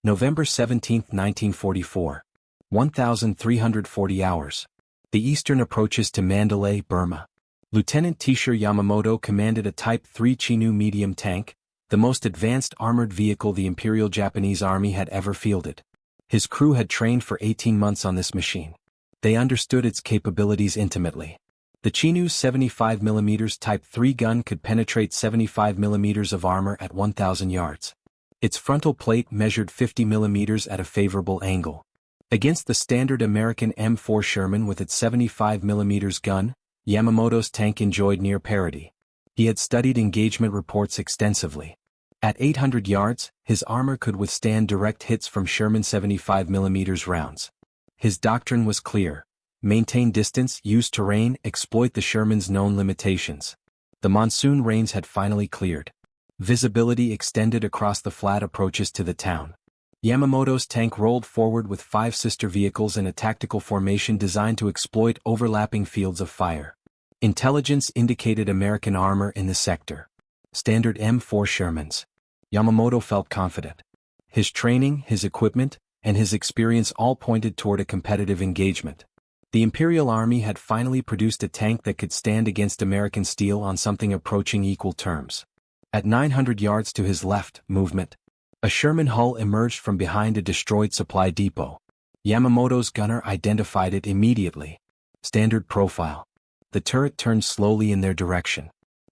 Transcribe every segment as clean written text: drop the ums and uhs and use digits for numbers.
November 17, 1944. 1,340 hours. The eastern approaches to Mandalay, Burma. Lieutenant T-Shirt Yamamoto commanded a Type 3 ChiNu medium tank, the most advanced armored vehicle the Imperial Japanese Army had ever fielded. His crew had trained for 18 months on this machine. They understood its capabilities intimately. The ChiNu's 75mm Type 3 gun could penetrate 75mm of armor at 1,000 yards. Its frontal plate measured 50mm at a favorable angle. Against the standard American M4 Sherman with its 75mm gun, Yamamoto's tank enjoyed near parity. He had studied engagement reports extensively. At 800 yards, his armor could withstand direct hits from Sherman 75mm rounds. His doctrine was clear: maintain distance, use terrain, exploit the Sherman's known limitations. The monsoon rains had finally cleared. Visibility extended across the flat approaches to the town. Yamamoto's tank rolled forward with 5 sister vehicles in a tactical formation designed to exploit overlapping fields of fire. Intelligence indicated American armor in the sector. Standard M4 Shermans. Yamamoto felt confident. His training, his equipment, and his experience all pointed toward a competitive engagement. The Imperial Army had finally produced a tank that could stand against American steel on something approaching equal terms. At 900 yards to his left, movement. A Sherman hull emerged from behind a destroyed supply depot. Yamamoto's gunner identified it immediately. Standard profile. The turret turned slowly in their direction.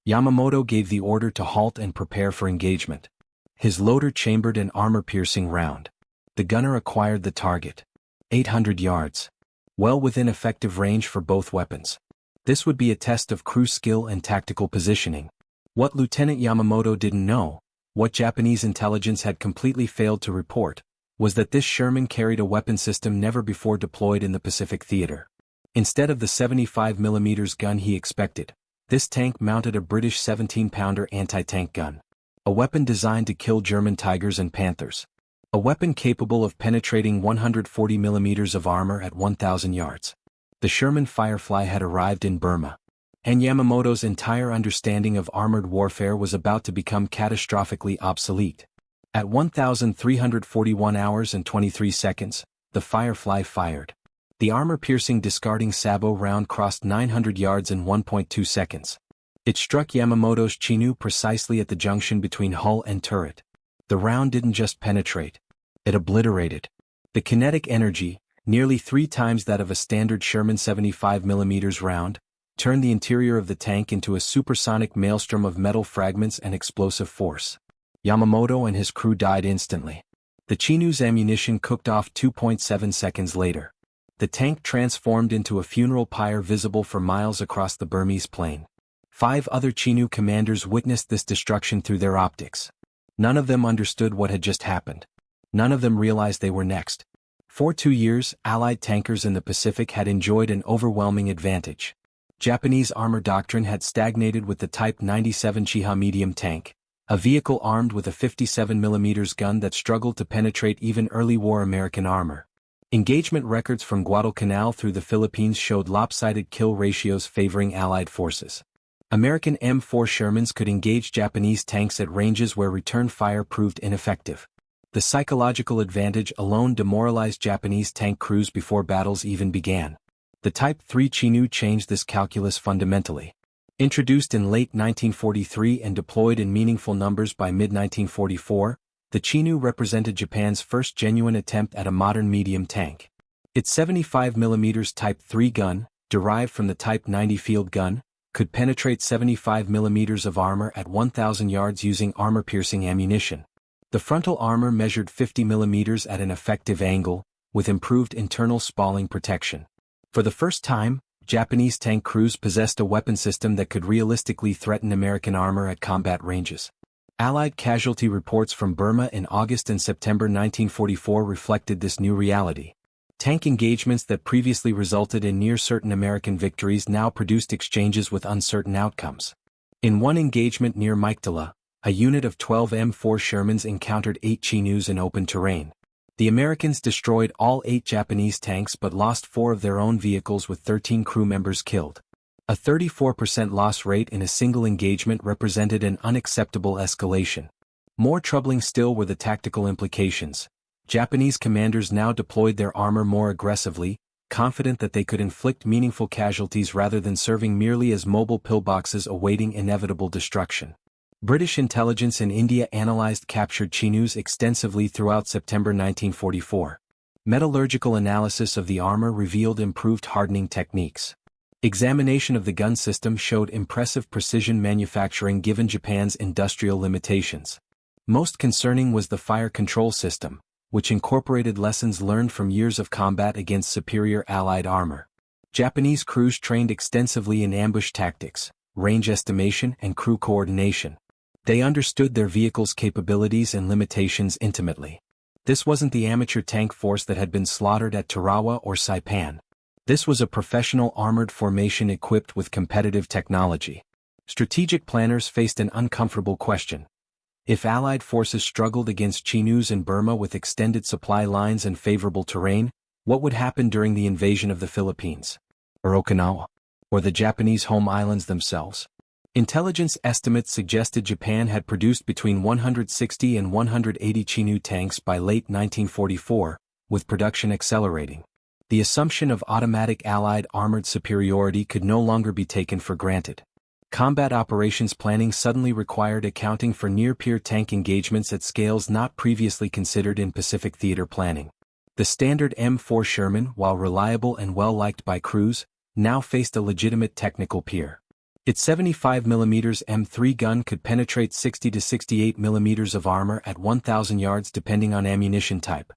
Yamamoto gave the order to halt and prepare for engagement. His loader chambered an armor-piercing round. The gunner acquired the target. 800 yards. Well within effective range for both weapons. This would be a test of crew skill and tactical positioning. What Lieutenant Yamamoto didn't know, what Japanese intelligence had completely failed to report, was that this Sherman carried a weapon system never before deployed in the Pacific theater. Instead of the 75mm gun he expected, this tank mounted a British 17-pounder anti-tank gun. A weapon designed to kill German Tigers and Panthers. A weapon capable of penetrating 140mm of armor at 1,000 yards. The Sherman Firefly had arrived in Burma. And Yamamoto's entire understanding of armored warfare was about to become catastrophically obsolete. At 1,341 hours and 23 seconds, the Firefly fired. The armor-piercing discarding sabot round crossed 900 yards in 1.2 seconds. It struck Yamamoto's ChiNu precisely at the junction between hull and turret. The round didn't just penetrate. It obliterated. The kinetic energy, nearly 3 times that of a standard Sherman 75mm round, turned the interior of the tank into a supersonic maelstrom of metal fragments and explosive force. Yamamoto and his crew died instantly. The ChiNu's ammunition cooked off 2.7 seconds later. The tank transformed into a funeral pyre visible for miles across the Burmese plain. 5 other ChiNu commanders witnessed this destruction through their optics. None of them understood what had just happened. None of them realized they were next. For 2 years, Allied tankers in the Pacific had enjoyed an overwhelming advantage. Japanese armor doctrine had stagnated with the Type 97 Chiha medium tank, a vehicle armed with a 57mm gun that struggled to penetrate even early war American armor. Engagement records from Guadalcanal through the Philippines showed lopsided kill ratios favoring Allied forces. American M4 Shermans could engage Japanese tanks at ranges where return fire proved ineffective. The psychological advantage alone demoralized Japanese tank crews before battles even began. The Type 3 ChiNu changed this calculus fundamentally. Introduced in late 1943 and deployed in meaningful numbers by mid-1944, the ChiNu represented Japan's first genuine attempt at a modern medium tank. Its 75mm Type 3 gun, derived from the Type 90 field gun, could penetrate 75mm of armor at 1,000 yards using armor-piercing ammunition. The frontal armor measured 50mm at an effective angle, with improved internal spalling protection. For the first time, Japanese tank crews possessed a weapon system that could realistically threaten American armor at combat ranges. Allied casualty reports from Burma in August and September 1944 reflected this new reality. Tank engagements that previously resulted in near-certain American victories now produced exchanges with uncertain outcomes. In one engagement near Maiktala, a unit of 12 M4 Shermans encountered 8 ChiNus in open terrain. The Americans destroyed all 8 Japanese tanks but lost 4 of their own vehicles with 13 crew members killed. A 34% loss rate in a single engagement represented an unacceptable escalation. More troubling still were the tactical implications. Japanese commanders now deployed their armor more aggressively, confident that they could inflict meaningful casualties rather than serving merely as mobile pillboxes awaiting inevitable destruction. British intelligence in India analyzed captured ChiNus extensively throughout September 1944. Metallurgical analysis of the armor revealed improved hardening techniques. Examination of the gun system showed impressive precision manufacturing given Japan's industrial limitations. Most concerning was the fire control system, which incorporated lessons learned from years of combat against superior Allied armor. Japanese crews trained extensively in ambush tactics, range estimation and crew coordination. They understood their vehicles' capabilities and limitations intimately. This wasn't the amateur tank force that had been slaughtered at Tarawa or Saipan. This was a professional armored formation equipped with competitive technology. Strategic planners faced an uncomfortable question. If Allied forces struggled against ChiNus in Burma with extended supply lines and favorable terrain, what would happen during the invasion of the Philippines? Or Okinawa? Or the Japanese home islands themselves? Intelligence estimates suggested Japan had produced between 160 and 180 ChiNu tanks by late 1944, with production accelerating. The assumption of automatic Allied armored superiority could no longer be taken for granted. Combat operations planning suddenly required accounting for near-peer tank engagements at scales not previously considered in Pacific theater planning. The standard M4 Sherman, while reliable and well-liked by crews, now faced a legitimate technical peer. Its 75mm M3 gun could penetrate 60 to 68mm of armor at 1,000 yards depending on ammunition type.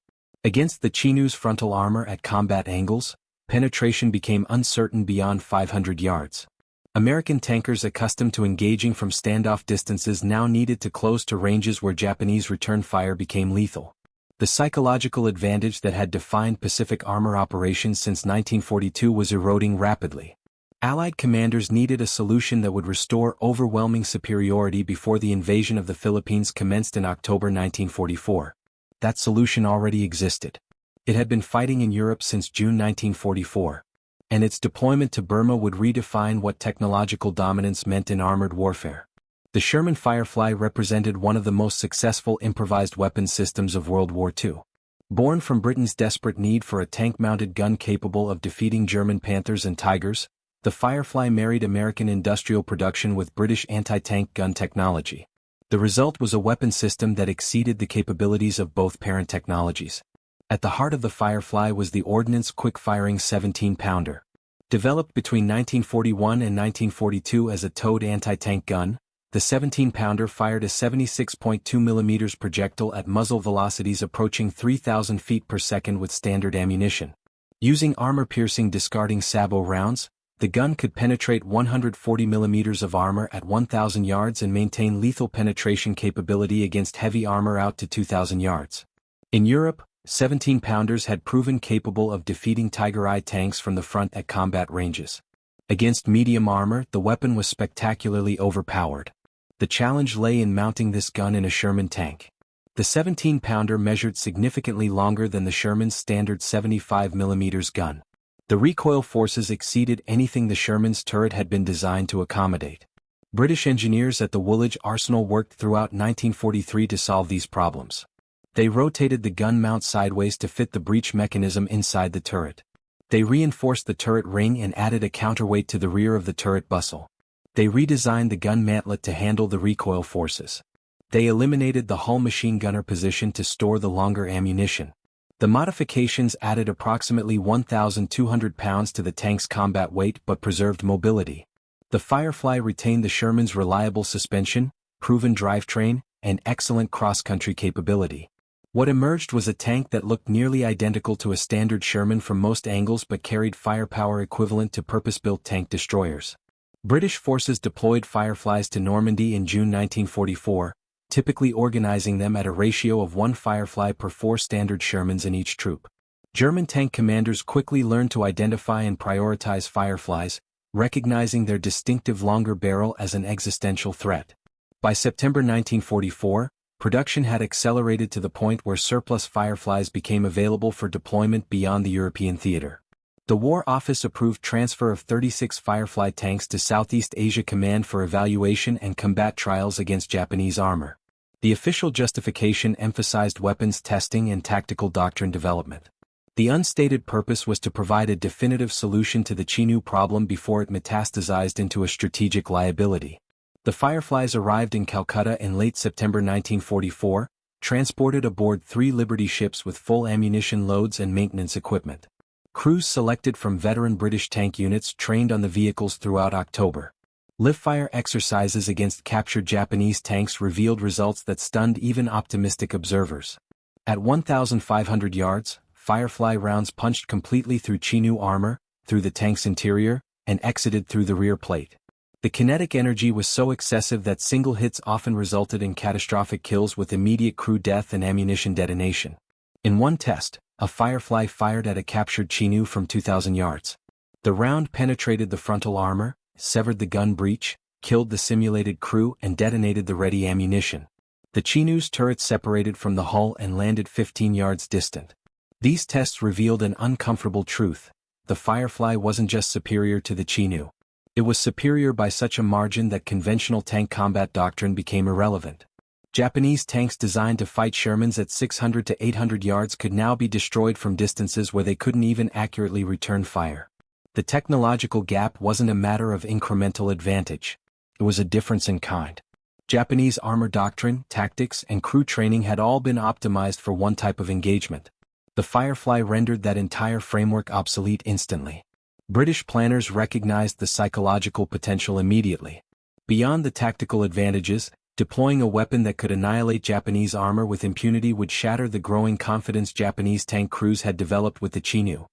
Against the ChiNu's frontal armor at combat angles, penetration became uncertain beyond 500 yards. American tankers accustomed to engaging from standoff distances now needed to close to ranges where Japanese return fire became lethal. The psychological advantage that had defined Pacific armor operations since 1942 was eroding rapidly. Allied commanders needed a solution that would restore overwhelming superiority before the invasion of the Philippines commenced in October 1944. That solution already existed. It had been fighting in Europe since June 1944. And its deployment to Burma would redefine what technological dominance meant in armored warfare. The Sherman Firefly represented one of the most successful improvised weapons systems of World War II. Born from Britain's desperate need for a tank-mounted gun capable of defeating German Panthers and Tigers, the Firefly married American industrial production with British anti-tank gun technology. The result was a weapon system that exceeded the capabilities of both parent technologies. At the heart of the Firefly was the Ordnance quick-firing 17-pounder. Developed between 1941 and 1942 as a towed anti-tank gun, the 17-pounder fired a 76.2 mm projectile at muzzle velocities approaching 3,000 feet per second with standard ammunition. Using armor-piercing discarding sabot rounds, the gun could penetrate 140 mm of armor at 1,000 yards and maintain lethal penetration capability against heavy armor out to 2,000 yards. In Europe, 17-pounders had proven capable of defeating Tiger I tanks from the front at combat ranges. Against medium armor, the weapon was spectacularly overpowered. The challenge lay in mounting this gun in a Sherman tank. The 17-pounder measured significantly longer than the Sherman's standard 75mm gun. The recoil forces exceeded anything the Sherman's turret had been designed to accommodate. British engineers at the Woolwich Arsenal worked throughout 1943 to solve these problems. They rotated the gun mount sideways to fit the breech mechanism inside the turret. They reinforced the turret ring and added a counterweight to the rear of the turret bustle. They redesigned the gun mantlet to handle the recoil forces. They eliminated the hull machine gunner position to store the longer ammunition. The modifications added approximately 1,200 pounds to the tank's combat weight but preserved mobility. The Firefly retained the Sherman's reliable suspension, proven drivetrain, and excellent cross-country capability. What emerged was a tank that looked nearly identical to a standard Sherman from most angles but carried firepower equivalent to purpose-built tank destroyers. British forces deployed Fireflies to Normandy in June 1944, typically organizing them at a ratio of 1 Firefly per 4 standard Shermans in each troop. German tank commanders quickly learned to identify and prioritize Fireflies, recognizing their distinctive longer barrel as an existential threat. By September 1944, production had accelerated to the point where surplus Fireflies became available for deployment beyond the European theater. The War Office approved transfer of 36 Firefly tanks to Southeast Asia Command for evaluation and combat trials against Japanese armor. The official justification emphasized weapons testing and tactical doctrine development. The unstated purpose was to provide a definitive solution to the ChiNu problem before it metastasized into a strategic liability. The Fireflies arrived in Calcutta in late September 1944, transported aboard 3 Liberty ships with full ammunition loads and maintenance equipment. Crews selected from veteran British tank units trained on the vehicles throughout October. Live-fire exercises against captured Japanese tanks revealed results that stunned even optimistic observers. At 1,500 yards, Firefly rounds punched completely through ChiNu armor, through the tank's interior, and exited through the rear plate. The kinetic energy was so excessive that single hits often resulted in catastrophic kills with immediate crew death and ammunition detonation. In one test, a Firefly fired at a captured ChiNu from 2,000 yards. The round penetrated the frontal armor, severed the gun breech, killed the simulated crew and detonated the ready ammunition. The ChiNu's turret separated from the hull and landed 15 yards distant. These tests revealed an uncomfortable truth: the Firefly wasn't just superior to the ChiNu. It was superior by such a margin that conventional tank combat doctrine became irrelevant. Japanese tanks designed to fight Shermans at 600 to 800 yards could now be destroyed from distances where they couldn't even accurately return fire. The technological gap wasn't a matter of incremental advantage. It was a difference in kind. Japanese armor doctrine, tactics, and crew training had all been optimized for one type of engagement. The Firefly rendered that entire framework obsolete instantly. British planners recognized the psychological potential immediately. Beyond the tactical advantages, deploying a weapon that could annihilate Japanese armor with impunity would shatter the growing confidence Japanese tank crews had developed with the ChiNu.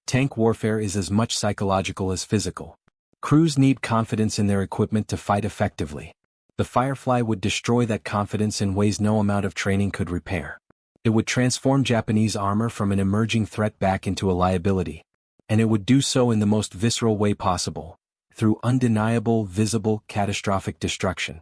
Tank warfare is as much psychological as physical. Crews need confidence in their equipment to fight effectively. The Firefly would destroy that confidence in ways no amount of training could repair. It would transform Japanese armor from an emerging threat back into a liability. And it would do so in the most visceral way possible, through undeniable, visible, catastrophic destruction.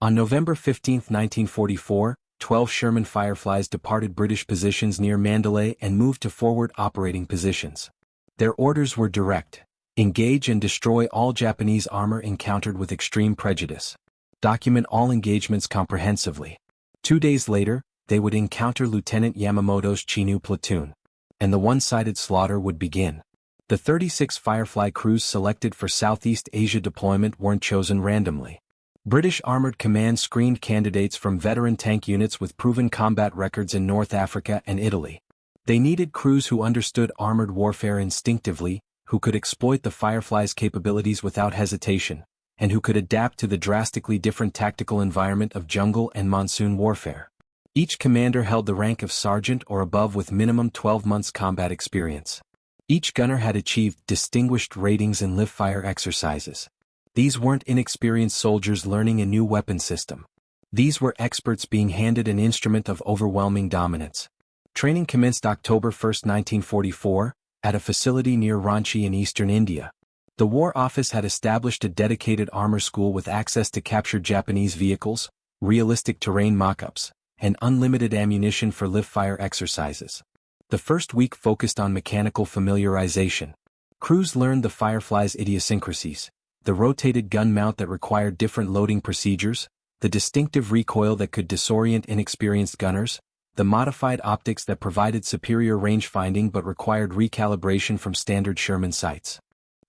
On November 15, 1944, 12 Sherman Fireflies departed British positions near Mandalay and moved to forward operating positions. Their orders were direct: engage and destroy all Japanese armor encountered with extreme prejudice. Document all engagements comprehensively. 2 days later, they would encounter Lieutenant Yamamoto's ChiNu platoon. And the one-sided slaughter would begin. The 36 Firefly crews selected for Southeast Asia deployment weren't chosen randomly. British Armored Command screened candidates from veteran tank units with proven combat records in North Africa and Italy. They needed crews who understood armored warfare instinctively, who could exploit the Firefly's capabilities without hesitation, and who could adapt to the drastically different tactical environment of jungle and monsoon warfare. Each commander held the rank of sergeant or above with minimum 12 months combat experience. Each gunner had achieved distinguished ratings in live-fire exercises. These weren't inexperienced soldiers learning a new weapon system. These were experts being handed an instrument of overwhelming dominance. Training commenced October 1, 1944, at a facility near Ranchi in eastern India. The War Office had established a dedicated armor school with access to captured Japanese vehicles, realistic terrain mock-ups, and unlimited ammunition for live-fire exercises. The first week focused on mechanical familiarization. Crews learned the Firefly's idiosyncrasies: the rotated gun mount that required different loading procedures, the distinctive recoil that could disorient inexperienced gunners, the modified optics that provided superior range finding but required recalibration from standard Sherman sights.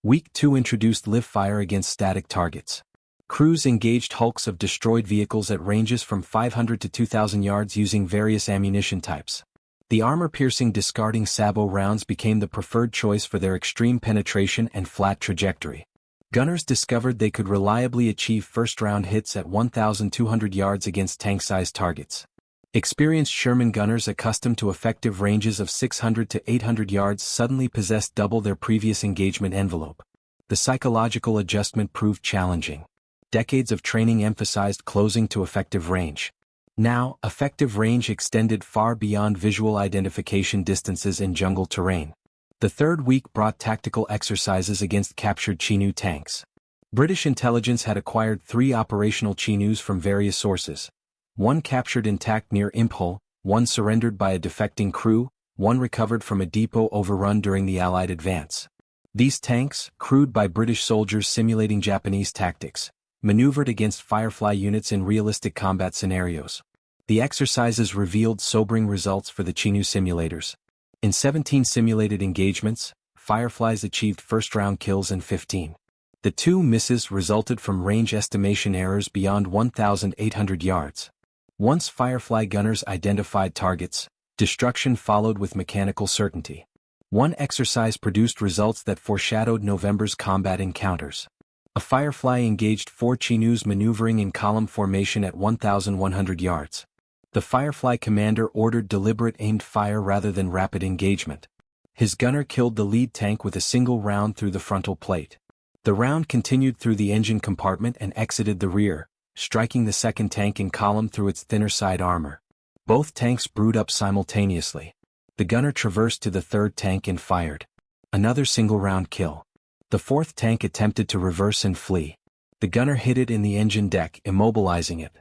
Week 2 introduced live fire against static targets. Crews engaged hulks of destroyed vehicles at ranges from 500 to 2,000 yards using various ammunition types. The armor-piercing discarding sabot rounds became the preferred choice for their extreme penetration and flat trajectory. Gunners discovered they could reliably achieve first-round hits at 1,200 yards against tank-sized targets. Experienced Sherman gunners accustomed to effective ranges of 600 to 800 yards suddenly possessed double their previous engagement envelope. The psychological adjustment proved challenging. Decades of training emphasized closing to effective range. Now, effective range extended far beyond visual identification distances in jungle terrain. The third week brought tactical exercises against captured ChiNu tanks. British intelligence had acquired 3 operational ChiNus from various sources. 1 captured intact near Imphal, 1 surrendered by a defecting crew, 1 recovered from a depot overrun during the Allied advance. These tanks, crewed by British soldiers simulating Japanese tactics, maneuvered against Firefly units in realistic combat scenarios. The exercises revealed sobering results for the ChiNu simulators. In 17 simulated engagements, Fireflies achieved first-round kills in 15. The 2 misses resulted from range estimation errors beyond 1,800 yards. Once Firefly gunners identified targets, destruction followed with mechanical certainty. One exercise produced results that foreshadowed November's combat encounters. A Firefly engaged 4 ChiNus maneuvering in column formation at 1,100 yards. The Firefly commander ordered deliberate aimed fire rather than rapid engagement. His gunner killed the lead tank with a single round through the frontal plate. The round continued through the engine compartment and exited the rear, striking the second tank in column through its thinner side armor. Both tanks brewed up simultaneously. The gunner traversed to the third tank and fired. Another single-round kill. The fourth tank attempted to reverse and flee. The gunner hit it in the engine deck, immobilizing it.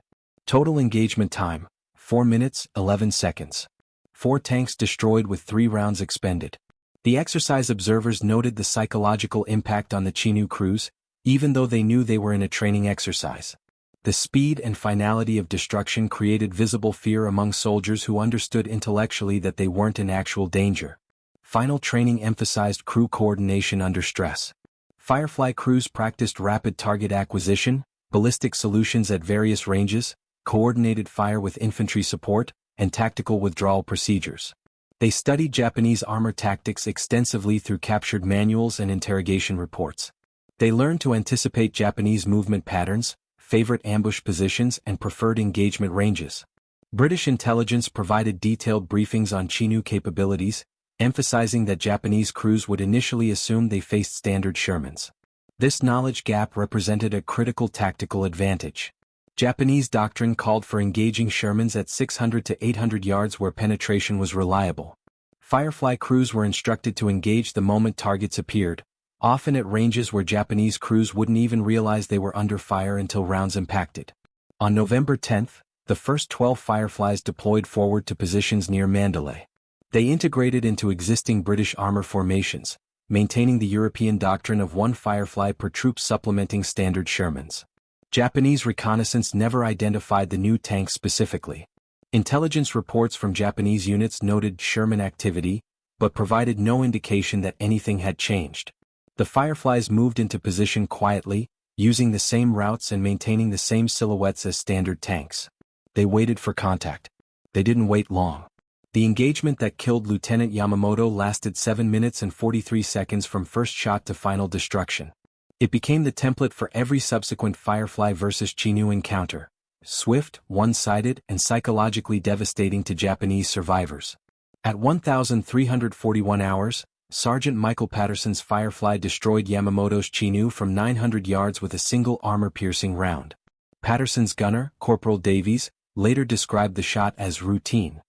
Total engagement time, 4 minutes, 11 seconds. 4 tanks destroyed with 3 rounds expended. The exercise observers noted the psychological impact on the ChiNu crews, even though they knew they were in a training exercise. The speed and finality of destruction created visible fear among soldiers who understood intellectually that they weren't in actual danger. Final training emphasized crew coordination under stress. Firefly crews practiced rapid target acquisition, ballistic solutions at various ranges, coordinated fire with infantry support, and tactical withdrawal procedures. They studied Japanese armor tactics extensively through captured manuals and interrogation reports. They learned to anticipate Japanese movement patterns, favorite ambush positions, and preferred engagement ranges. British intelligence provided detailed briefings on ChiNu capabilities, emphasizing that Japanese crews would initially assume they faced standard Shermans. This knowledge gap represented a critical tactical advantage. Japanese doctrine called for engaging Shermans at 600 to 800 yards where penetration was reliable. Firefly crews were instructed to engage the moment targets appeared, often at ranges where Japanese crews wouldn't even realize they were under fire until rounds impacted. On November 10, the first 12 Fireflies deployed forward to positions near Mandalay. They integrated into existing British armor formations, maintaining the European doctrine of 1 Firefly per troop supplementing standard Shermans. Japanese reconnaissance never identified the new tanks specifically. Intelligence reports from Japanese units noted Sherman activity, but provided no indication that anything had changed. The Fireflies moved into position quietly, using the same routes and maintaining the same silhouettes as standard tanks. They waited for contact. They didn't wait long. The engagement that killed Lieutenant Yamamoto lasted 7 minutes and 43 seconds from first shot to final destruction. It became the template for every subsequent Firefly vs. ChiNu encounter. Swift, one-sided, and psychologically devastating to Japanese survivors. At 1,341 hours, Sergeant Michael Patterson's Firefly destroyed Yamamoto's ChiNu from 900 yards with a single armor-piercing round. Patterson's gunner, Corporal Davies, later described the shot as routine.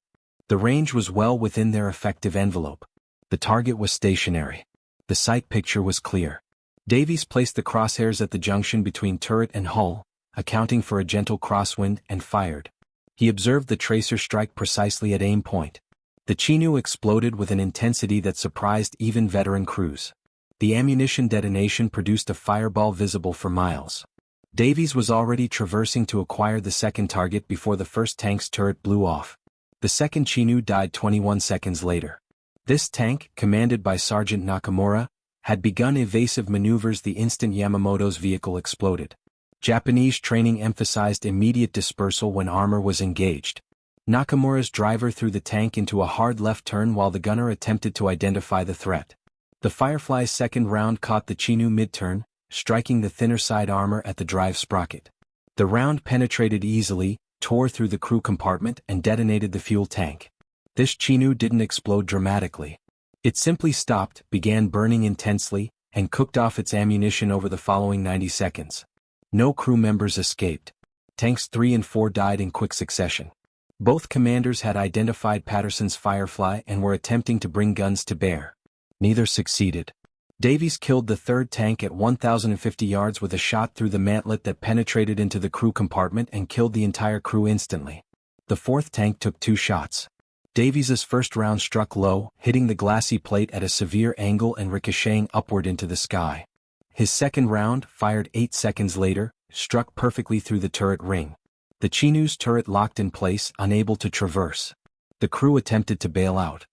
The range was well within their effective envelope. The target was stationary. The sight picture was clear. Davies placed the crosshairs at the junction between turret and hull, accounting for a gentle crosswind, and fired. He observed the tracer strike precisely at aim point. The ChiNu exploded with an intensity that surprised even veteran crews. The ammunition detonation produced a fireball visible for miles. Davies was already traversing to acquire the second target before the first tank's turret blew off. The second ChiNu died 21 seconds later. This tank, commanded by Sergeant Nakamura, had begun evasive maneuvers the instant Yamamoto's vehicle exploded. Japanese training emphasized immediate dispersal when armor was engaged. Nakamura's driver threw the tank into a hard left turn while the gunner attempted to identify the threat. The Firefly's second round caught the ChiNu mid-turn, striking the thinner side armor at the drive sprocket. The round penetrated easily, tore through the crew compartment, and detonated the fuel tank. This ChiNu didn't explode dramatically. It simply stopped, began burning intensely, and cooked off its ammunition over the following 90 seconds. No crew members escaped. Tanks 3 and 4 died in quick succession. Both commanders had identified Patterson's Firefly and were attempting to bring guns to bear. Neither succeeded. Davies killed the third tank at 1,050 yards with a shot through the mantlet that penetrated into the crew compartment and killed the entire crew instantly. The fourth tank took 2 shots. Davies's first round struck low, hitting the glassy plate at a severe angle and ricocheting upward into the sky. His second round, fired 8 seconds later, struck perfectly through the turret ring. The ChiNu's turret locked in place, unable to traverse. The crew attempted to bail out.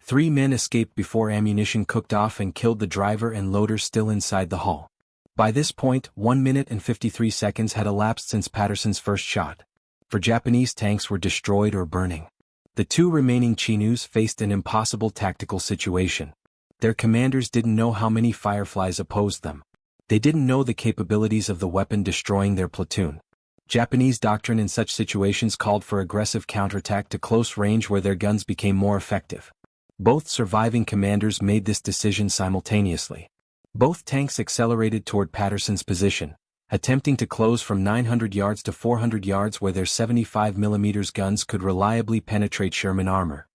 3 men escaped before ammunition cooked off and killed the driver and loaders still inside the hull. By this point, 1 minute and 53 seconds had elapsed since Patterson's first shot. 4 Japanese tanks were destroyed or burning. The 2 remaining ChiNus faced an impossible tactical situation. Their commanders didn't know how many Fireflies opposed them. They didn't know the capabilities of the weapon destroying their platoon. Japanese doctrine in such situations called for aggressive counterattack to close range where their guns became more effective. Both surviving commanders made this decision simultaneously. Both tanks accelerated toward Patterson's position, attempting to close from 900 yards to 400 yards where their 75mm guns could reliably penetrate Sherman armor.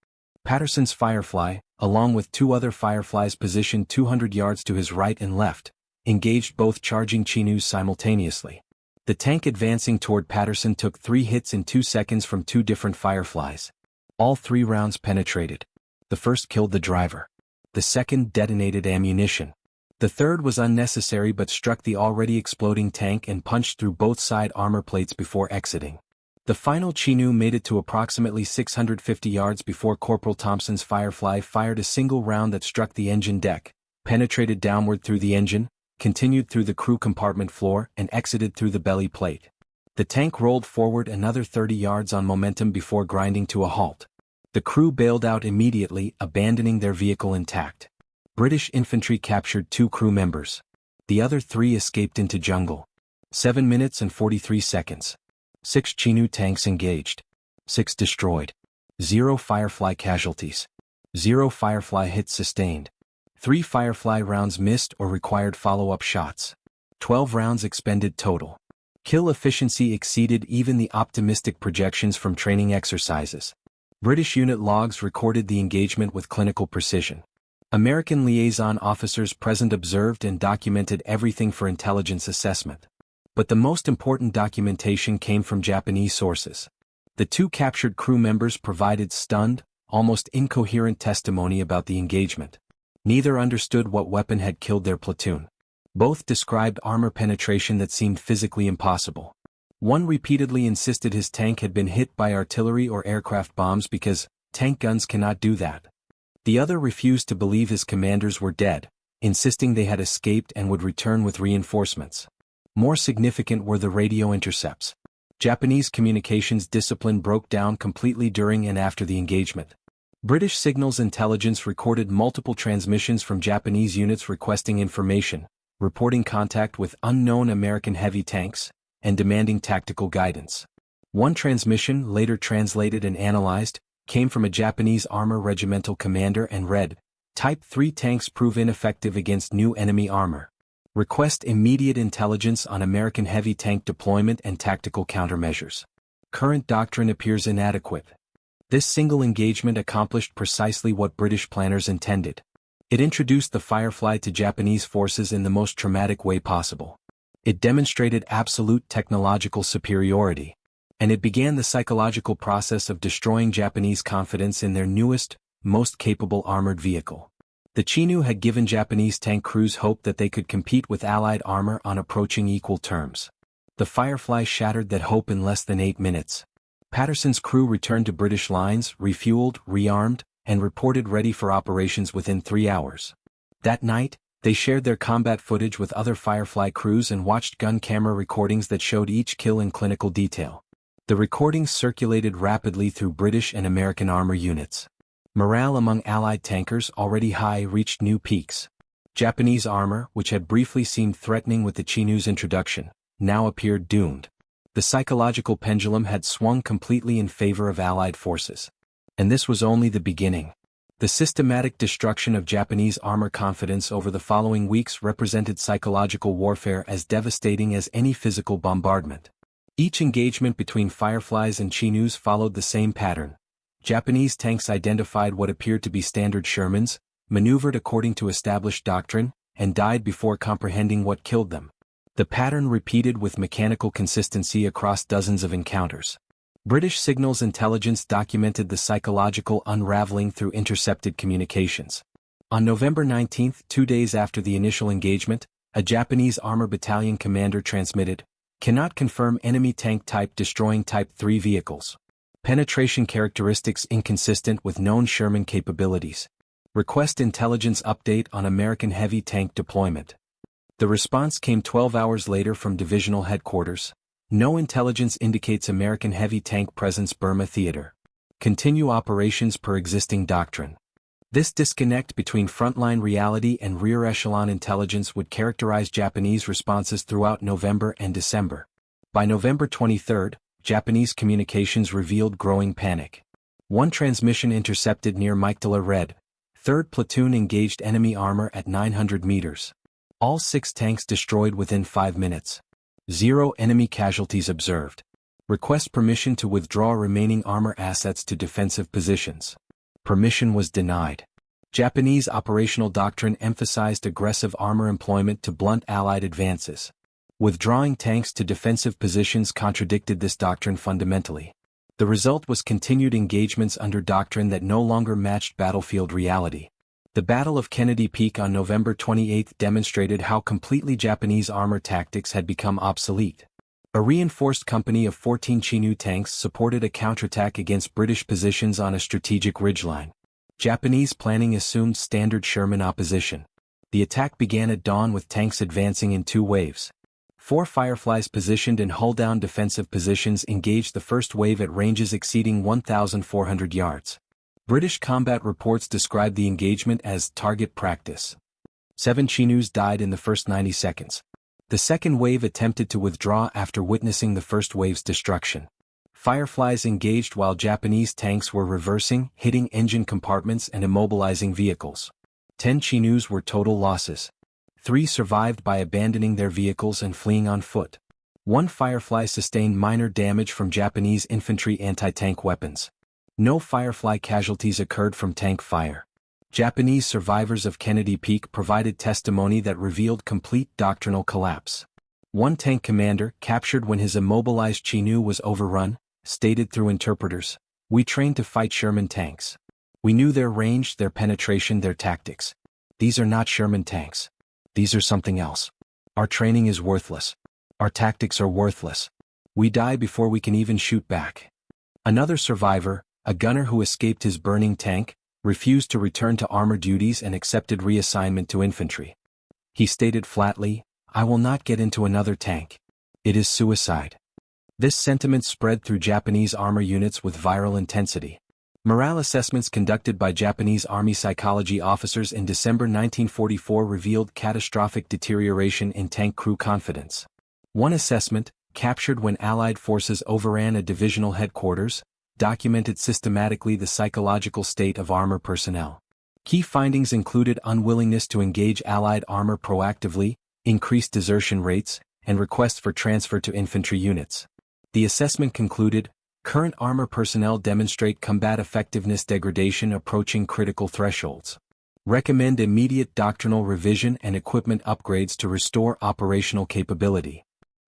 Patterson's Firefly, along with 2 other Fireflies positioned 200 yards to his right and left, engaged both charging ChiNus simultaneously. The tank advancing toward Patterson took 3 hits in 2 seconds from 2 different Fireflies. All 3 rounds penetrated. The first killed the driver. The second detonated ammunition. The third was unnecessary but struck the already exploding tank and punched through both side armor plates before exiting. The final ChiNu made it to approximately 650 yards before Corporal Thompson's Firefly fired a single round that struck the engine deck, penetrated downward through the engine, continued through the crew compartment floor and exited through the belly plate. The tank rolled forward another 30 yards on momentum before grinding to a halt. The crew bailed out immediately, abandoning their vehicle intact. British infantry captured 2 crew members. The other 3 escaped into jungle. 7 minutes and 43 seconds. 6 ChiNu tanks engaged. 6 destroyed. 0 Firefly casualties. 0 Firefly hits sustained. 3 Firefly rounds missed or required follow-up shots. 12 rounds expended total. Kill efficiency exceeded even the optimistic projections from training exercises. British unit logs recorded the engagement with clinical precision. American liaison officers present observed and documented everything for intelligence assessment. But the most important documentation came from Japanese sources. The 2 captured crew members provided stunned, almost incoherent testimony about the engagement. Neither understood what weapon had killed their platoon. Both described armor penetration that seemed physically impossible. One repeatedly insisted his tank had been hit by artillery or aircraft bombs because tank guns cannot do that. The other refused to believe his commanders were dead, insisting they had escaped and would return with reinforcements. More significant were the radio intercepts. Japanese communications discipline broke down completely during and after the engagement. British signals intelligence recorded multiple transmissions from Japanese units requesting information, reporting contact with unknown American heavy tanks, and demanding tactical guidance. One transmission, later translated and analyzed, came from a Japanese armor regimental commander and read, Type 3 tanks prove ineffective against new enemy armor. Request immediate intelligence on American heavy tank deployment and tactical countermeasures. Current doctrine appears inadequate. This single engagement accomplished precisely what British planners intended. It introduced the Firefly to Japanese forces in the most traumatic way possible. It demonstrated absolute technological superiority. And it began the psychological process of destroying Japanese confidence in their newest, most capable armored vehicle. The ChiNu had given Japanese tank crews hope that they could compete with Allied armor on approaching equal terms. The Firefly shattered that hope in less than 8 minutes. Patterson's crew returned to British lines, refueled, rearmed, and reported ready for operations within 3 hours. That night, they shared their combat footage with other Firefly crews and watched gun camera recordings that showed each kill in clinical detail. The recordings circulated rapidly through British and American armor units. Morale among Allied tankers, already high, reached new peaks. Japanese armor, which had briefly seemed threatening with the ChiNu's introduction, now appeared doomed. The psychological pendulum had swung completely in favor of Allied forces. And this was only the beginning. The systematic destruction of Japanese armor confidence over the following weeks represented psychological warfare as devastating as any physical bombardment. Each engagement between Fireflies and ChiNus followed the same pattern. Japanese tanks identified what appeared to be standard Shermans, maneuvered according to established doctrine, and died before comprehending what killed them. The pattern repeated with mechanical consistency across dozens of encounters. British signals intelligence documented the psychological unraveling through intercepted communications. On November 19, 2 days after the initial engagement, a Japanese armor battalion commander transmitted, Cannot confirm enemy tank type destroying Type 3 vehicles. Penetration characteristics inconsistent with known Sherman capabilities. Request intelligence update on American heavy tank deployment. The response came 12 hours later from divisional headquarters. No intelligence indicates American heavy tank presence Burma theater. Continue operations per existing doctrine. This disconnect between frontline reality and rear echelon intelligence would characterize Japanese responses throughout November and December. By November 23, Japanese communications revealed growing panic. One transmission intercepted near Maiktala read, 3rd Platoon engaged enemy armor at 900 meters. All 6 tanks destroyed within 5 minutes. 0 enemy casualties observed. Request permission to withdraw remaining armor assets to defensive positions. Permission was denied. Japanese operational doctrine emphasized aggressive armor employment to blunt Allied advances. Withdrawing tanks to defensive positions contradicted this doctrine fundamentally. The result was continued engagements under doctrine that no longer matched battlefield reality. The Battle of Kennedy Peak on November 28 demonstrated how completely Japanese armor tactics had become obsolete. A reinforced company of 14 ChiNu tanks supported a counterattack against British positions on a strategic ridgeline. Japanese planning assumed standard Sherman opposition. The attack began at dawn with tanks advancing in 2 waves. 4 Fireflies positioned in hull-down defensive positions engaged the first wave at ranges exceeding 1,400 yards. British combat reports described the engagement as target practice. 7 ChiNus died in the first 90 seconds. The second wave attempted to withdraw after witnessing the first wave's destruction. Fireflies engaged while Japanese tanks were reversing, hitting engine compartments and immobilizing vehicles. 10 ChiNus were total losses. 3 survived by abandoning their vehicles and fleeing on foot. 1 Firefly sustained minor damage from Japanese infantry anti-tank weapons. No Firefly casualties occurred from tank fire. Japanese survivors of Kennedy Peak provided testimony that revealed complete doctrinal collapse. One tank commander, captured when his immobilized ChiNu was overrun, stated through interpreters, "We trained to fight Sherman tanks. We knew their range, their penetration, their tactics. These are not Sherman tanks. These are something else. Our training is worthless. Our tactics are worthless. We die before we can even shoot back." Another survivor, a gunner who escaped his burning tank, refused to return to armor duties and accepted reassignment to infantry. He stated flatly, "I will not get into another tank. It is suicide." This sentiment spread through Japanese armor units with viral intensity. Morale assessments conducted by Japanese Army psychology officers in December 1944 revealed catastrophic deterioration in tank crew confidence. One assessment, captured when Allied forces overran a divisional headquarters, documented systematically the psychological state of armor personnel. Key findings included unwillingness to engage Allied armor proactively, increased desertion rates, and requests for transfer to infantry units. The assessment concluded, current armor personnel demonstrate combat effectiveness degradation approaching critical thresholds. Recommend immediate doctrinal revision and equipment upgrades to restore operational capability.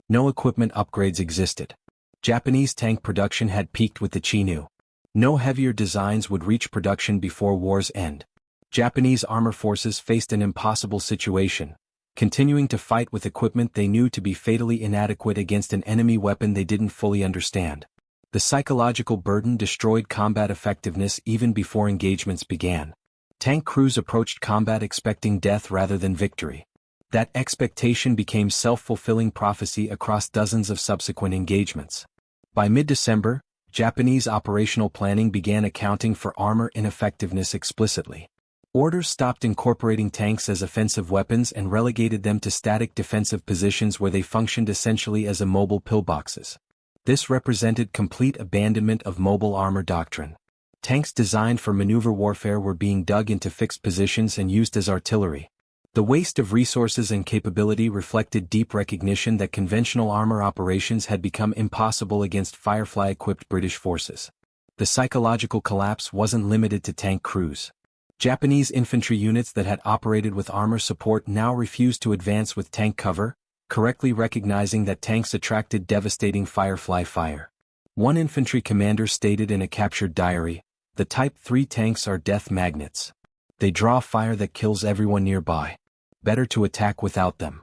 No equipment upgrades existed. Japanese tank production had peaked with the ChiNu. No heavier designs would reach production before war's end. Japanese armor forces faced an impossible situation, continuing to fight with equipment they knew to be fatally inadequate against an enemy weapon they didn't fully understand. The psychological burden destroyed combat effectiveness even before engagements began. Tank crews approached combat expecting death rather than victory. That expectation became self-fulfilling prophecy across dozens of subsequent engagements. By mid-December, Japanese operational planning began accounting for armor ineffectiveness explicitly. Orders stopped incorporating tanks as offensive weapons and relegated them to static defensive positions where they functioned essentially as immobile pillboxes. This represented complete abandonment of mobile armor doctrine. Tanks designed for maneuver warfare were being dug into fixed positions and used as artillery. The waste of resources and capability reflected deep recognition that conventional armor operations had become impossible against Firefly-equipped British forces. The psychological collapse wasn't limited to tank crews. Japanese infantry units that had operated with armor support now refused to advance with tank cover, correctly recognizing that tanks attracted devastating Firefly fire. One infantry commander stated in a captured diary, "The Type 3 tanks are death magnets. They draw fire that kills everyone nearby. Better to attack without them."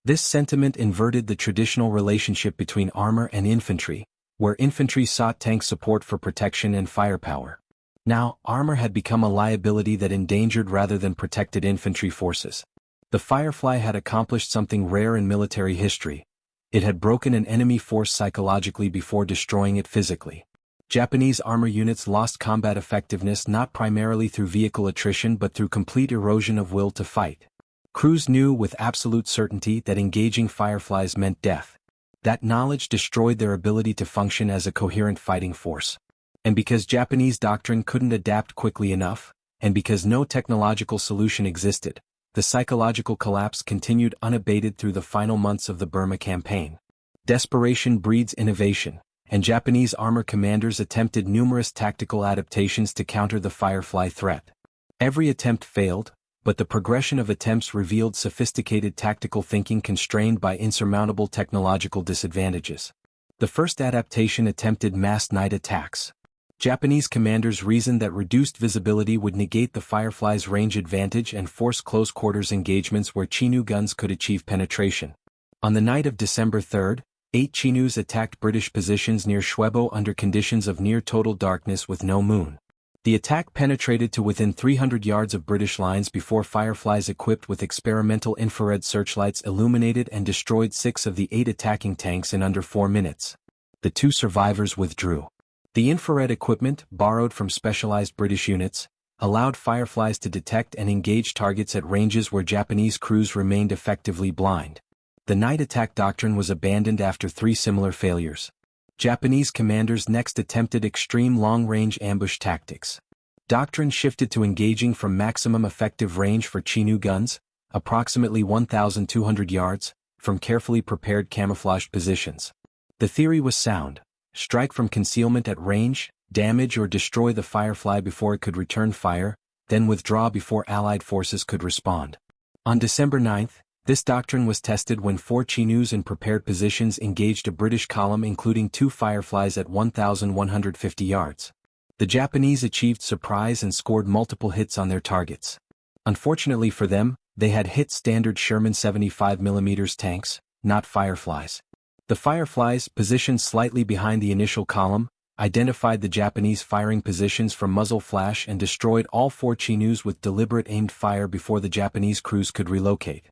This sentiment inverted the traditional relationship between armor and infantry, where infantry sought tank support for protection and firepower. Now, armor had become a liability that endangered rather than protected infantry forces. The Firefly had accomplished something rare in military history. It had broken an enemy force psychologically before destroying it physically. Japanese armor units lost combat effectiveness not primarily through vehicle attrition but through complete erosion of will to fight. Crews knew with absolute certainty that engaging Fireflies meant death. That knowledge destroyed their ability to function as a coherent fighting force. And because Japanese doctrine couldn't adapt quickly enough, and because no technological solution existed, the psychological collapse continued unabated through the final months of the Burma Campaign. Desperation breeds innovation, and Japanese armor commanders attempted numerous tactical adaptations to counter the Firefly threat. Every attempt failed, but the progression of attempts revealed sophisticated tactical thinking constrained by insurmountable technological disadvantages. The first adaptation attempted mass night attacks. Japanese commanders reasoned that reduced visibility would negate the Firefly's range advantage and force close-quarters engagements where ChiNu guns could achieve penetration. On the night of December 3, 8 ChiNus attacked British positions near Shwebo under conditions of near-total darkness with no moon. The attack penetrated to within 300 yards of British lines before Fireflies equipped with experimental infrared searchlights illuminated and destroyed 6 of the 8 attacking tanks in under 4 minutes. The 2 survivors withdrew. The infrared equipment, borrowed from specialized British units, allowed Fireflies to detect and engage targets at ranges where Japanese crews remained effectively blind. The night attack doctrine was abandoned after 3 similar failures. Japanese commanders next attempted extreme long-range ambush tactics. Doctrine shifted to engaging from maximum effective range for ChiNu guns, approximately 1,200 yards, from carefully prepared camouflaged positions. The theory was sound. Strike from concealment at range, damage or destroy the Firefly before it could return fire, then withdraw before Allied forces could respond. On December 9, this doctrine was tested when 4 ChiNus in prepared positions engaged a British column including 2 Fireflies at 1,150 yards. The Japanese achieved surprise and scored multiple hits on their targets. Unfortunately for them, they had hit standard Sherman 75mm tanks, not Fireflies. The Fireflies, positioned slightly behind the initial column, identified the Japanese firing positions from muzzle flash and destroyed all 4 ChiNus with deliberate aimed fire before the Japanese crews could relocate.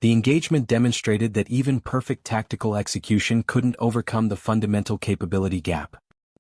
The engagement demonstrated that even perfect tactical execution couldn't overcome the fundamental capability gap.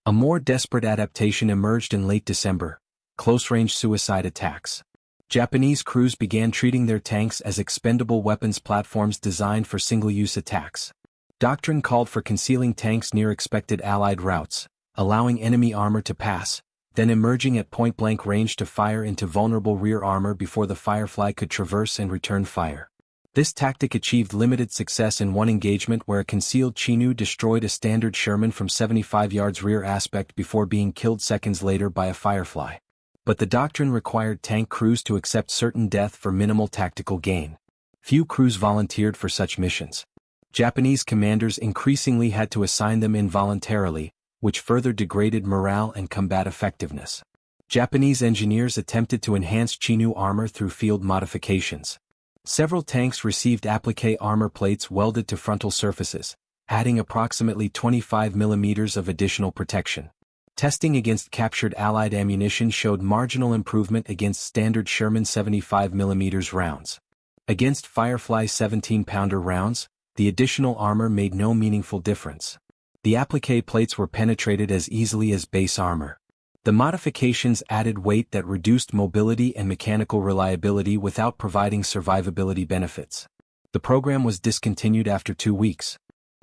A more desperate adaptation emerged in late December: close-range suicide attacks. Japanese crews began treating their tanks as expendable weapons platforms designed for single-use attacks. Doctrine called for concealing tanks near expected Allied routes, allowing enemy armor to pass, then emerging at point-blank range to fire into vulnerable rear armor before the Firefly could traverse and return fire. This tactic achieved limited success in one engagement where a concealed ChiNu destroyed a standard Sherman from 75 yards rear aspect before being killed seconds later by a Firefly. But the doctrine required tank crews to accept certain death for minimal tactical gain. Few crews volunteered for such missions. Japanese commanders increasingly had to assign them involuntarily, which further degraded morale and combat effectiveness. Japanese engineers attempted to enhance ChiNu armor through field modifications. Several tanks received applique armor plates welded to frontal surfaces, adding approximately 25 mm of additional protection. Testing against captured Allied ammunition showed marginal improvement against standard Sherman 75mm rounds. Against Firefly 17-pounder rounds, the additional armor made no meaningful difference. The applique plates were penetrated as easily as base armor. The modifications added weight that reduced mobility and mechanical reliability without providing survivability benefits. The program was discontinued after 2 weeks.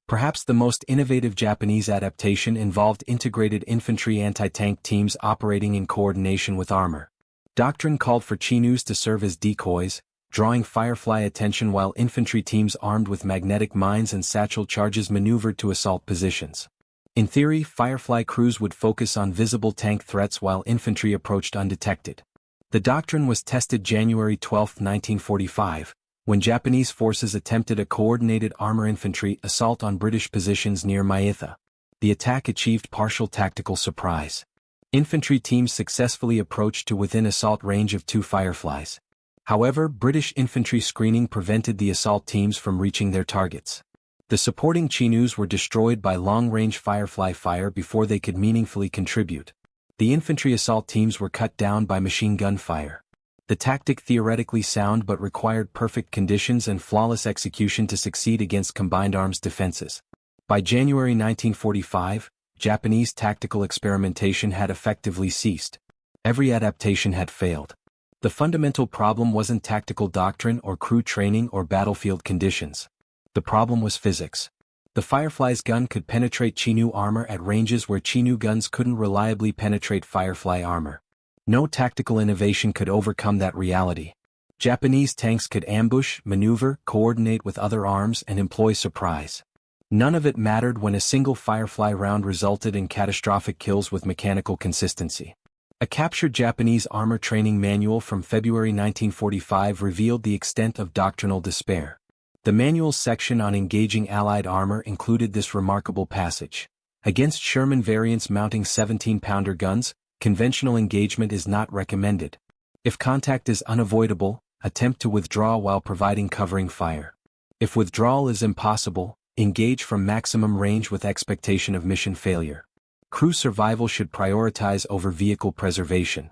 Perhaps the most innovative Japanese adaptation involved integrated infantry anti-tank teams operating in coordination with armor. Doctrine called for ChiNus to serve as decoys, drawing Firefly attention while infantry teams armed with magnetic mines and satchel charges maneuvered to assault positions. In theory, Firefly crews would focus on visible tank threats while infantry approached undetected. The doctrine was tested January 12, 1945, when Japanese forces attempted a coordinated armor infantry assault on British positions near Maitha. The attack achieved partial tactical surprise. Infantry teams successfully approached to within assault range of 2 Fireflies. However, British infantry screening prevented the assault teams from reaching their targets. The supporting ChiNus were destroyed by long-range Firefly fire before they could meaningfully contribute. The infantry assault teams were cut down by machine gun fire. The tactic theoretically sound but required perfect conditions and flawless execution to succeed against combined arms defenses. By January 1945, Japanese tactical experimentation had effectively ceased. Every adaptation had failed. The fundamental problem wasn't tactical doctrine or crew training or battlefield conditions. The problem was physics. The Firefly's gun could penetrate ChiNu armor at ranges where ChiNu guns couldn't reliably penetrate Firefly armor. No tactical innovation could overcome that reality. Japanese tanks could ambush, maneuver, coordinate with other arms and employ surprise. None of it mattered when a single Firefly round resulted in catastrophic kills with mechanical consistency. A captured Japanese armor training manual from February 1945 revealed the extent of doctrinal despair. The manual's section on engaging Allied armor included this remarkable passage. Against Sherman variants mounting 17-pounder guns, conventional engagement is not recommended. If contact is unavoidable, attempt to withdraw while providing covering fire. If withdrawal is impossible, engage from maximum range with expectation of mission failure. Crew survival should prioritize over vehicle preservation.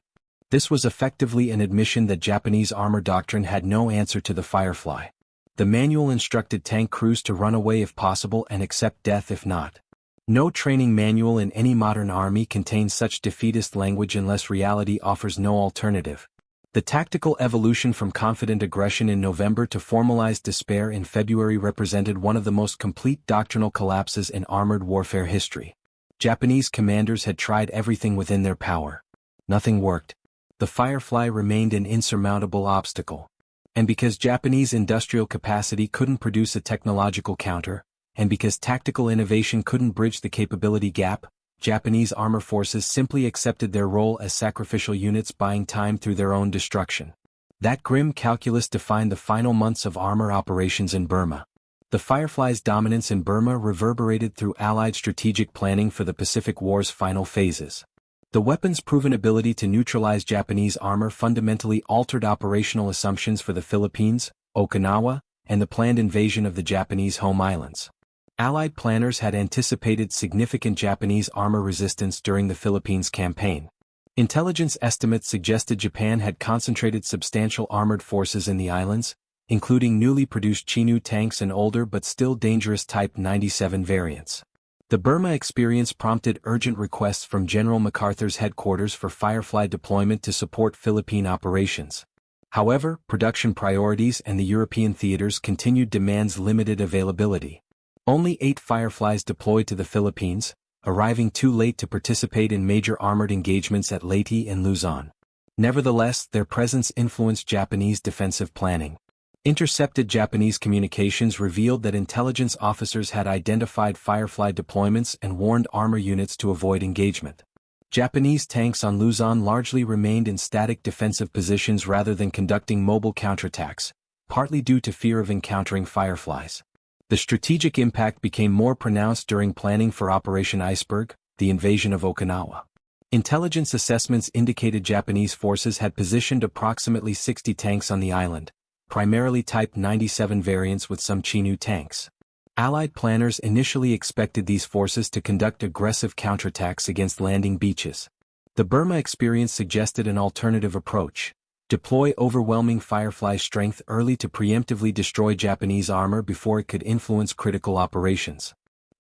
This was effectively an admission that Japanese armor doctrine had no answer to the Firefly. The manual instructed tank crews to run away if possible and accept death if not. No training manual in any modern army contains such defeatist language unless reality offers no alternative. The tactical evolution from confident aggression in November to formalized despair in February represented one of the most complete doctrinal collapses in armored warfare history. Japanese commanders had tried everything within their power. Nothing worked. The Firefly remained an insurmountable obstacle. And because Japanese industrial capacity couldn't produce a technological counter, and because tactical innovation couldn't bridge the capability gap, Japanese armor forces simply accepted their role as sacrificial units buying time through their own destruction. That grim calculus defined the final months of armor operations in Burma. The Firefly's dominance in Burma reverberated through Allied strategic planning for the Pacific War's final phases. The weapon's proven ability to neutralize Japanese armor fundamentally altered operational assumptions for the Philippines, Okinawa, and the planned invasion of the Japanese home islands. Allied planners had anticipated significant Japanese armor resistance during the Philippines campaign. Intelligence estimates suggested Japan had concentrated substantial armored forces in the islands, including newly produced ChiNu tanks and older but still dangerous Type 97 variants. The Burma experience prompted urgent requests from General MacArthur's headquarters for Firefly deployment to support Philippine operations. However, production priorities and the European theaters continued demands limited availability. Only 8 Fireflies deployed to the Philippines, arriving too late to participate in major armored engagements at Leyte and Luzon. Nevertheless, their presence influenced Japanese defensive planning. Intercepted Japanese communications revealed that intelligence officers had identified Firefly deployments and warned armor units to avoid engagement. Japanese tanks on Luzon largely remained in static defensive positions rather than conducting mobile counterattacks, partly due to fear of encountering Fireflies. The strategic impact became more pronounced during planning for Operation Iceberg, the invasion of Okinawa. Intelligence assessments indicated Japanese forces had positioned approximately 60 tanks on the island, primarily Type 97 variants with some ChiNu tanks. Allied planners initially expected these forces to conduct aggressive counterattacks against landing beaches. The Burma experience suggested an alternative approach. Deploy overwhelming Firefly strength early to preemptively destroy Japanese armor before it could influence critical operations.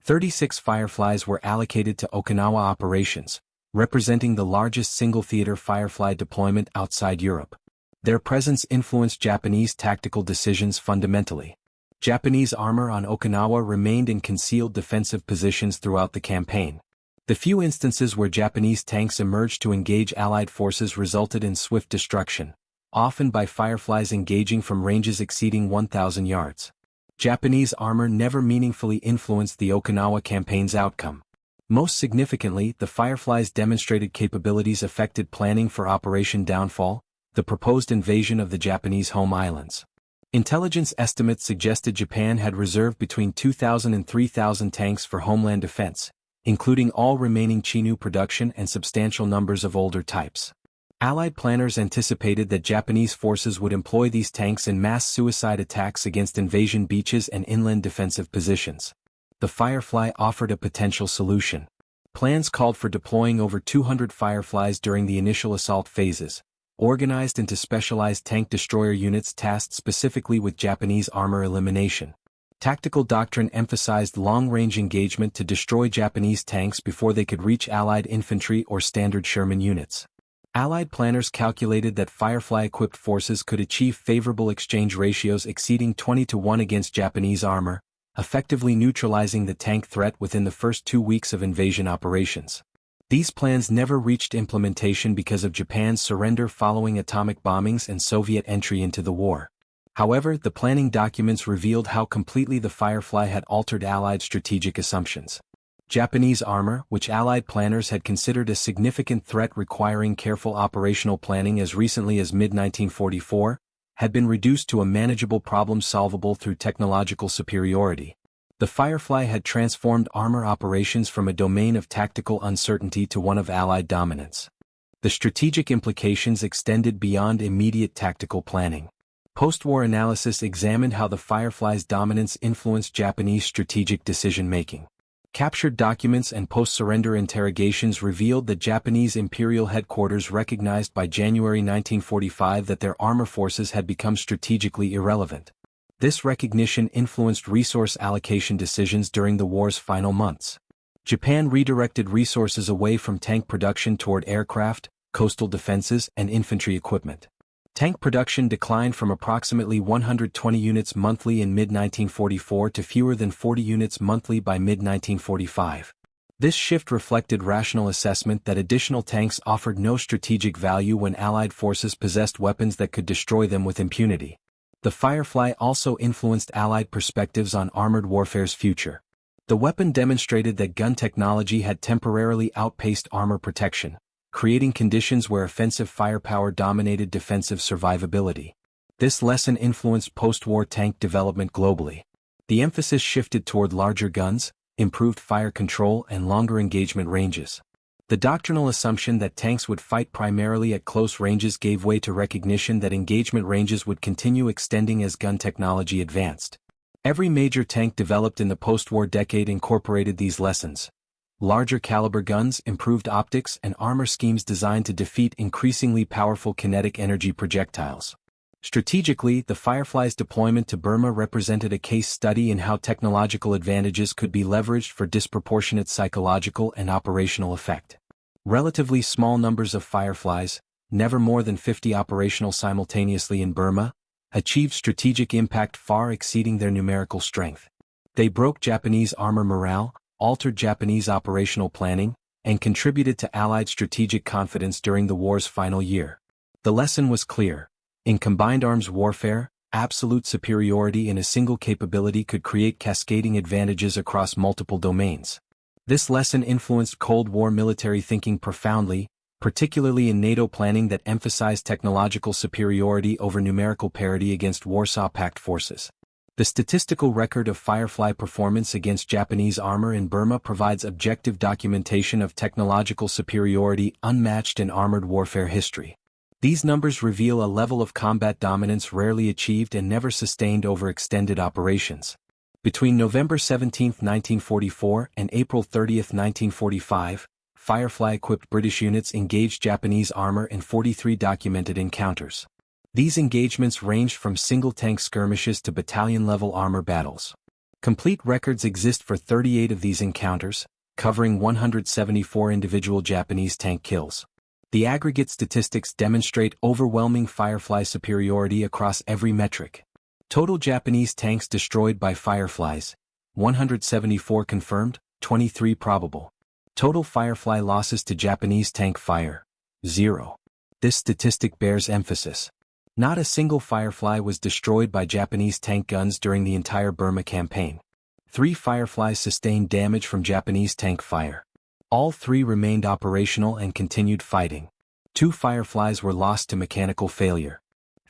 36 Fireflies were allocated to Okinawa operations, representing the largest single-theater Firefly deployment outside Europe. Their presence influenced Japanese tactical decisions fundamentally. Japanese armor on Okinawa remained in concealed defensive positions throughout the campaign. The few instances where Japanese tanks emerged to engage Allied forces resulted in swift destruction, often by Fireflies engaging from ranges exceeding 1,000 yards. Japanese armor never meaningfully influenced the Okinawa campaign's outcome. Most significantly, the Fireflies' demonstrated capabilities affected planning for Operation Downfall, the proposed invasion of the Japanese home islands. Intelligence estimates suggested Japan had reserved between 2,000 and 3,000 tanks for homeland defense, including all remaining ChiNu production and substantial numbers of older types. Allied planners anticipated that Japanese forces would employ these tanks in mass suicide attacks against invasion beaches and inland defensive positions. The Firefly offered a potential solution. Plans called for deploying over 200 Fireflies during the initial assault phases, organized into specialized tank destroyer units tasked specifically with Japanese armor elimination. Tactical doctrine emphasized long-range engagement to destroy Japanese tanks before they could reach Allied infantry or standard Sherman units. Allied planners calculated that Firefly-equipped forces could achieve favorable exchange ratios exceeding 20-to-1 against Japanese armor, effectively neutralizing the tank threat within the first 2 weeks of invasion operations. These plans never reached implementation because of Japan's surrender following atomic bombings and Soviet entry into the war. However, the planning documents revealed how completely the Firefly had altered Allied strategic assumptions. Japanese armor, which Allied planners had considered a significant threat requiring careful operational planning as recently as mid-1944, had been reduced to a manageable problem solvable through technological superiority. The Firefly had transformed armor operations from a domain of tactical uncertainty to one of Allied dominance. The strategic implications extended beyond immediate tactical planning. Post-war analysis examined how the Firefly's dominance influenced Japanese strategic decision-making. Captured documents and post-surrender interrogations revealed that Japanese imperial headquarters recognized by January 1945 that their armor forces had become strategically irrelevant. This recognition influenced resource allocation decisions during the war's final months. Japan redirected resources away from tank production toward aircraft, coastal defenses, and infantry equipment. Tank production declined from approximately 120 units monthly in mid-1944 to fewer than 40 units monthly by mid-1945. This shift reflected rational assessment that additional tanks offered no strategic value when Allied forces possessed weapons that could destroy them with impunity. The Firefly also influenced Allied perspectives on armored warfare's future. The weapon demonstrated that gun technology had temporarily outpaced armor protection, creating conditions where offensive firepower dominated defensive survivability. This lesson influenced post-war tank development globally. The emphasis shifted toward larger guns, improved fire control, and longer engagement ranges. The doctrinal assumption that tanks would fight primarily at close ranges gave way to recognition that engagement ranges would continue extending as gun technology advanced. Every major tank developed in the post-war decade incorporated these lessons. Larger caliber guns, improved optics, and armor schemes designed to defeat increasingly powerful kinetic energy projectiles. Strategically, the Firefly's deployment to Burma represented a case study in how technological advantages could be leveraged for disproportionate psychological and operational effect. Relatively small numbers of Fireflies, never more than 50 operational simultaneously in Burma, achieved strategic impact far exceeding their numerical strength. They broke Japanese armor morale, altered Japanese operational planning, and contributed to Allied strategic confidence during the war's final year. The lesson was clear. In combined arms warfare, absolute superiority in a single capability could create cascading advantages across multiple domains. This lesson influenced Cold War military thinking profoundly, particularly in NATO planning that emphasized technological superiority over numerical parity against Warsaw Pact forces. The statistical record of Firefly performance against Japanese armor in Burma provides objective documentation of technological superiority unmatched in armored warfare history. These numbers reveal a level of combat dominance rarely achieved and never sustained over extended operations. Between November 17, 1944 and April 30, 1945, Firefly-equipped British units engaged Japanese armor in 43 documented encounters. These engagements ranged from single-tank skirmishes to battalion-level armor battles. Complete records exist for 38 of these encounters, covering 174 individual Japanese tank kills. The aggregate statistics demonstrate overwhelming Firefly superiority across every metric. Total Japanese tanks destroyed by Fireflies: 174 confirmed, 23 probable. Total Firefly losses to Japanese tank fire: 0. This statistic bears emphasis. Not a single Firefly was destroyed by Japanese tank guns during the entire Burma campaign. 3 Fireflies sustained damage from Japanese tank fire. All 3 remained operational and continued fighting. 2 Fireflies were lost to mechanical failure.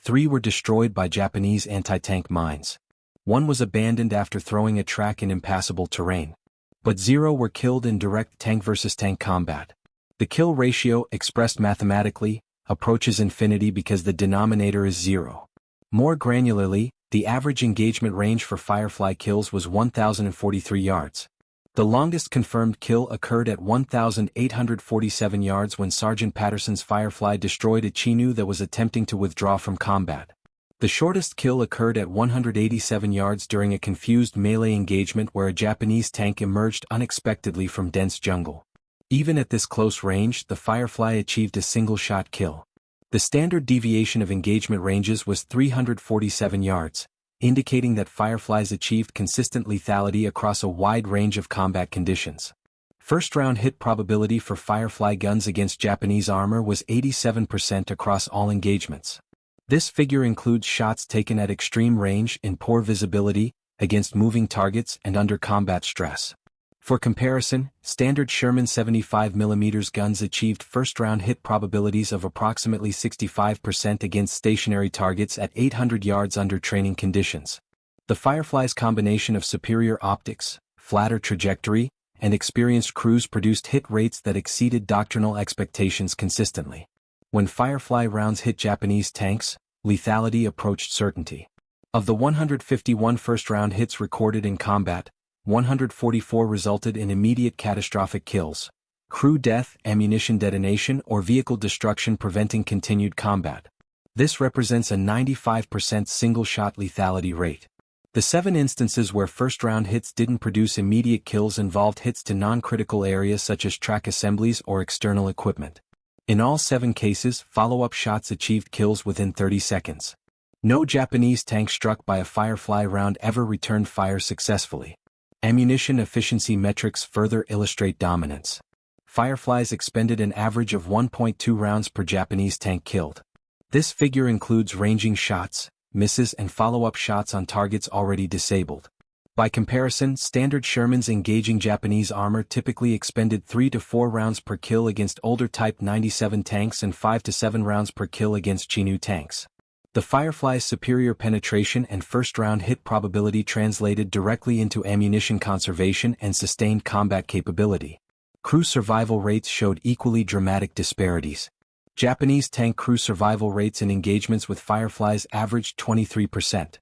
3 were destroyed by Japanese anti-tank mines. 1 was abandoned after throwing a track in impassable terrain. But 0 were killed in direct tank versus tank combat. The kill ratio, expressed mathematically, approaches infinity because the denominator is 0. More granularly, the average engagement range for Firefly kills was 1,043 yards. The longest confirmed kill occurred at 1,847 yards when Sergeant Patterson's Firefly destroyed a ChiNu that was attempting to withdraw from combat. The shortest kill occurred at 187 yards during a confused melee engagement where a Japanese tank emerged unexpectedly from dense jungle. Even at this close range, the Firefly achieved a single-shot kill. The standard deviation of engagement ranges was 347 yards, indicating that Fireflies achieved consistent lethality across a wide range of combat conditions. First-round hit probability for Firefly guns against Japanese armor was 87% across all engagements. This figure includes shots taken at extreme range in poor visibility, against moving targets and under combat stress. For comparison, standard Sherman 75mm guns achieved first-round hit probabilities of approximately 65% against stationary targets at 800 yards under training conditions. The Firefly's combination of superior optics, flatter trajectory, and experienced crews produced hit rates that exceeded doctrinal expectations consistently. When Firefly rounds hit Japanese tanks, lethality approached certainty. Of the 151 first-round hits recorded in combat, 144 resulted in immediate catastrophic kills, crew death, ammunition detonation, or vehicle destruction preventing continued combat. This represents a 95% single-shot lethality rate. The 7 instances where first-round hits didn't produce immediate kills involved hits to non-critical areas such as track assemblies or external equipment. In all 7 cases, follow-up shots achieved kills within 30 seconds. No Japanese tank struck by a Firefly round ever returned fire successfully. Ammunition efficiency metrics further illustrate dominance. Fireflies expended an average of 1.2 rounds per Japanese tank killed. This figure includes ranging shots, misses, and follow-up shots on targets already disabled. By comparison, standard Shermans engaging Japanese armor typically expended 3 to 4 rounds per kill against older Type 97 tanks and 5 to 7 rounds per kill against ChiNu tanks. The Firefly's superior penetration and first-round hit probability translated directly into ammunition conservation and sustained combat capability. Crew survival rates showed equally dramatic disparities. Japanese tank crew survival rates in engagements with Fireflies averaged 23%.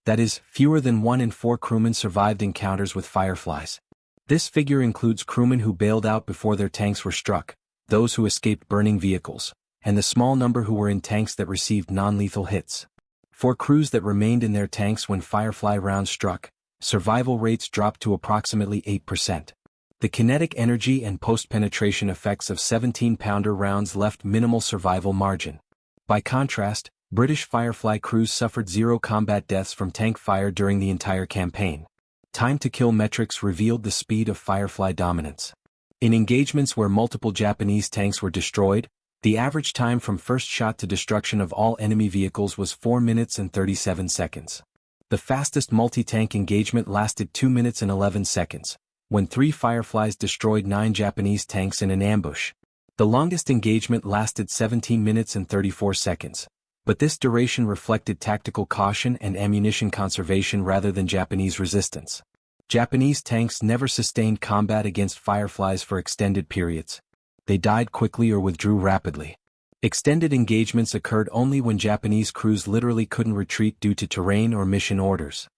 That is, fewer than 1 in 4 crewmen survived encounters with Fireflies. This figure includes crewmen who bailed out before their tanks were struck, those who escaped burning vehicles, and the small number who were in tanks that received non-lethal hits. For crews that remained in their tanks when Firefly rounds struck, survival rates dropped to approximately 8%. The kinetic energy and post-penetration effects of 17-pounder rounds left minimal survival margin. By contrast, British Firefly crews suffered 0 combat deaths from tank fire during the entire campaign. Time-to-kill metrics revealed the speed of Firefly dominance. In engagements where multiple Japanese tanks were destroyed, the average time from first shot to destruction of all enemy vehicles was 4 minutes and 37 seconds. The fastest multi-tank engagement lasted 2 minutes and 11 seconds, when 3 Fireflies destroyed 9 Japanese tanks in an ambush. The longest engagement lasted 17 minutes and 34 seconds. But this duration reflected tactical caution and ammunition conservation rather than Japanese resistance. Japanese tanks never sustained combat against Fireflies for extended periods. They died quickly or withdrew rapidly. Extended engagements occurred only when Japanese crews literally couldn't retreat due to terrain or mission orders.